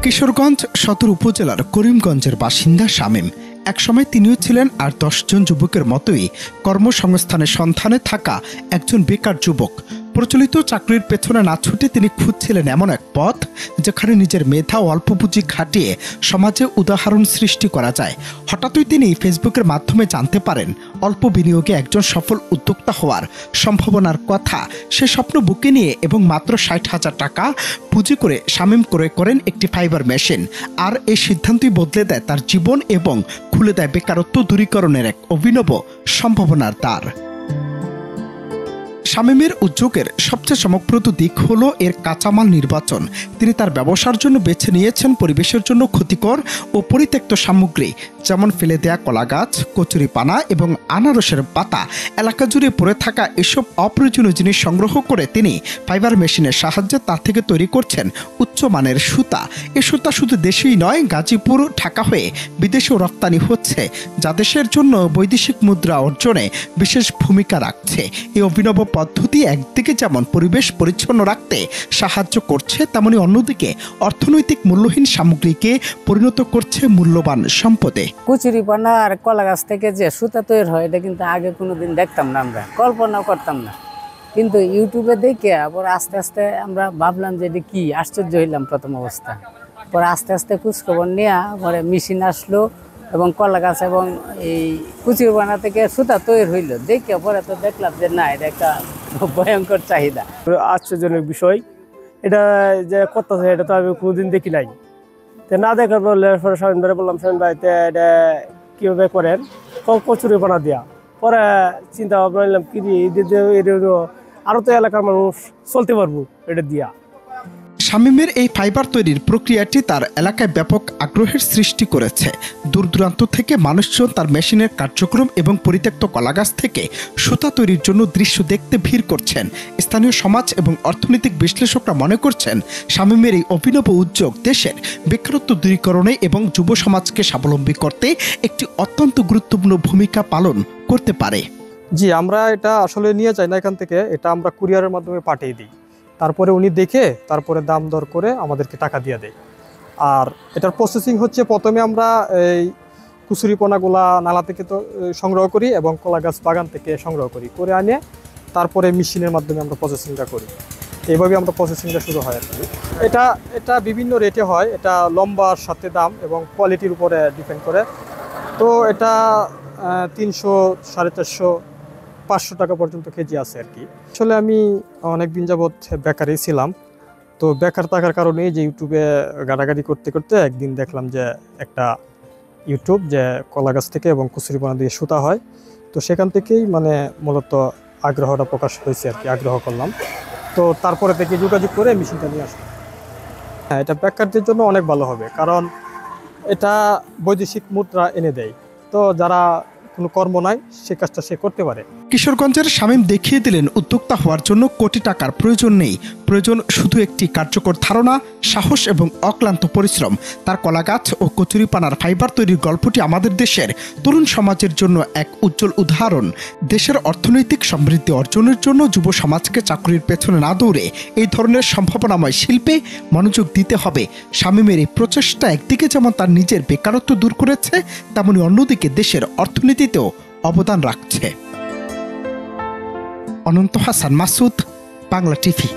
কিশোরগঞ্জ সদর উপজেলার করিমগঞ্জের বাসিন্দা শামীম। একসময় তিনিও ছিলেন আর 10 জন যুবকের মতোই কর্মসংস্থানের সন্ধানে থাকা একজন বেকার যুবক। প্রচলিত চাকরির পেছনে না ছুটে তিনি খুঁজছিলেন এমন এক পথ যেখানে নিজের মেধা ও অল্প পুঁজি খাটিয়ে সমাজে উদাহরণ সৃষ্টি করা যায়। হঠাৎই তিনি ফেসবুকের মাধ্যমে জানতে পারেন অল্প বিনিয়োগে একজন সফল উদ্যোক্তা হওয়ার সম্ভাবনার কথা। সে স্বপ্ন বুকে নিয়ে এবং মাত্র 60,000 টাকা পুঁজি করে শামীম ক্রয় করেন একটি ফাইবার মেশিন। আর এই সিদ্ধান্তই বদলে দেয় তার জীবন এবং খুলে দেয় বেকারত্ব দূরীকরণের এক অভিনব সম্ভাবনার দ্বার। শামীমের উদ্যোগের সবচেয়ে চমকপ্রদ দিক হলো এর কাঁচামাল নির্বাচন। তিনি তার ব্যবসার জন্য বেছে নিয়েছেন পরিবেশের জন্য ক্ষতিকর ও পরিত্যক্ত সামগ্রী, যেমন ফেলে দেয়া কলা গাছ, কচুরিপানা এবং আনারসের পাতা। এলাকা জুড়ে পড়ে থাকা এসব অপ্রয়োজনীয় জিনিস সংগ্রহ করে তিনি ফাইবার মেশিনের সাহায্যে তা থেকে তৈরি করছেন উচ্চমানের সুতা। এ সুতা শুধু দেশেই নয়, গাজীপুর, ঢাকা হয়ে বিদেশেও রপ্তানি হচ্ছে, যা দেশের জন্য বৈদেশিক মুদ্রা অর্জনে বিশেষ ভূমিকা রাখছে। এই অভিনব পদ্ধতি একদিকে যেমন পরিবেশ পরিচ্ছন্ন রাখতে সাহায্য করছে, তেমনি অন্যদিকে অর্থনৈতিক মূল্যহীন সামগ্রীকে পরিণত করছে মূল্যবান সম্পদে। কচুরিপানা আর কলা গাছ থেকে যে সুতা তৈরি হয় এটা কিন্তু আগে কোনোদিন দেখতাম না, আমরা কল্পনাও করতাম না। কিন্তু ইউটিউবে দেখে পরে আস্তে আস্তে আমরা ভাবলাম যে এটা কি, আশ্চর্য হইলাম প্রথম অবস্থা। পরে আস্তে আস্তে খোঁজখবর নেওয়া পরে মেশিন আসলো এবং কলা গাছ এবং এই কচুরিপানা থেকে সুতা তৈরি হইলো। দেখে পরে তো দেখলাম যে না, এটা একটা ভয়ঙ্কর চাহিদা, আশ্চর্যজনক বিষয়। এটা যে করতেছে এটা তো আমি কোনোদিন দেখি নাই। না দেখার বললে স্বামী ধরে বললাম, স্বামী ভাইতে এটা কীভাবে করেন, কচুরিপানা দেওয়া। পরে চিন্তা ভাবনা নিলাম কি আরও তো এলাকার মানুষ চলতে পারবো এটা দিয়া। শামীমের এই ফাইবার তৈরির প্রক্রিয়াটি তার এলাকায় ব্যাপক আগ্রহের সৃষ্টি করেছে। দূর দূরান্ত থেকে মানুষজন তার মেশিনের কার্যক্রম এবং পরিত্যক্ত কলাগাছ থেকে সুতা তৈরির জন্য দৃশ্য দেখতে ভিড় করছেন। স্থানীয় সমাজ এবং অর্থনৈতিক বিশ্লেষকরা মনে করছেন শামীমের এই অভিনব উদ্যোগ দেশের বেকারত্ব দূরীকরণে এবং যুব সমাজকে স্বাবলম্বী করতে একটি অত্যন্ত গুরুত্বপূর্ণ ভূমিকা পালন করতে পারে। জি, আমরা এটা আসলে নিয়ে যাই না এখান থেকে, এটা আমরা কুরিয়ারের মাধ্যমে পাঠিয়ে দিই। তারপরে উনি দেখে তারপরে দাম দর করে আমাদেরকে টাকা দিয়ে দেয়। আর এটার প্রসেসিং হচ্ছে, প্রথমে আমরা এই কচুরিপানাগুলা নালা থেকে তো সংগ্রহ করি এবং কলা গাছ বাগান থেকে সংগ্রহ করি, করে আনে তারপরে মেশিনের মাধ্যমে আমরা প্রসেসিংটা করি। এইভাবে আমরা প্রসেসিংটা শুরু হয় আর কি। এটা বিভিন্ন রেটে হয়, এটা লম্বার সাথে দাম এবং কোয়ালিটির উপরে ডিপেন্ড করে। তো এটা 300, 450, 500 টাকা পর্যন্ত কেজি আছে আর কি। আসলে আমি অনেক দিন যাবৎ বেকারই ছিলাম, তো বেকার থাকার কারণে যে ইউটিউবে গাড়াগাড়ি করতে করতে একদিন দেখলাম যে একটা ইউটিউব যে কলা গাছ থেকে এবং কচুরিপানা দিয়ে সুতা হয়। তো সেখান থেকেই মানে মূলত আগ্রহটা প্রকাশ হয়েছে আর কি, আগ্রহ করলাম। তো তারপরে থেকে যোগাযোগ করে মেশিনটা নিয়ে আসলাম। হ্যাঁ, এটা বেকারদের জন্য অনেক ভালো হবে, কারণ এটা বৈদেশিক মুদ্রা এনে দেয়। তো যারা কোনো কর্ম নাই সে কাজটা সে করতে পারে। কিশোরগঞ্জের শামীম দেখিয়ে দিলেন উদ্যোক্তা হওয়ার জন্য কোটি টাকার প্রয়োজন নেই, প্রয়োজন শুধু একটি কার্যকর ধারণা, সাহস এবং অক্লান্ত পরিশ্রম। তার কলাগাছ ও কচুরিপানার ফাইবার তৈরির গল্পটি আমাদের দেশের তরুণ সমাজের জন্য এক উজ্জ্বল উদাহরণ। দেশের অর্থনৈতিক সমৃদ্ধি অর্জনের জন্য যুব সমাজকে চাকরির পেছনে না দৌড়ে এই ধরনের সম্ভাবনাময় শিল্পে মনোযোগ দিতে হবে। শামীমের এই প্রচেষ্টা একদিকে যেমন তার নিজের বেকারত্ব দূর করেছে, তেমনি অন্যদিকে দেশের অর্থনীতিতেও অবদান রাখছে। অনন্ত হাসান মাসুদ, বাংলা টিভি।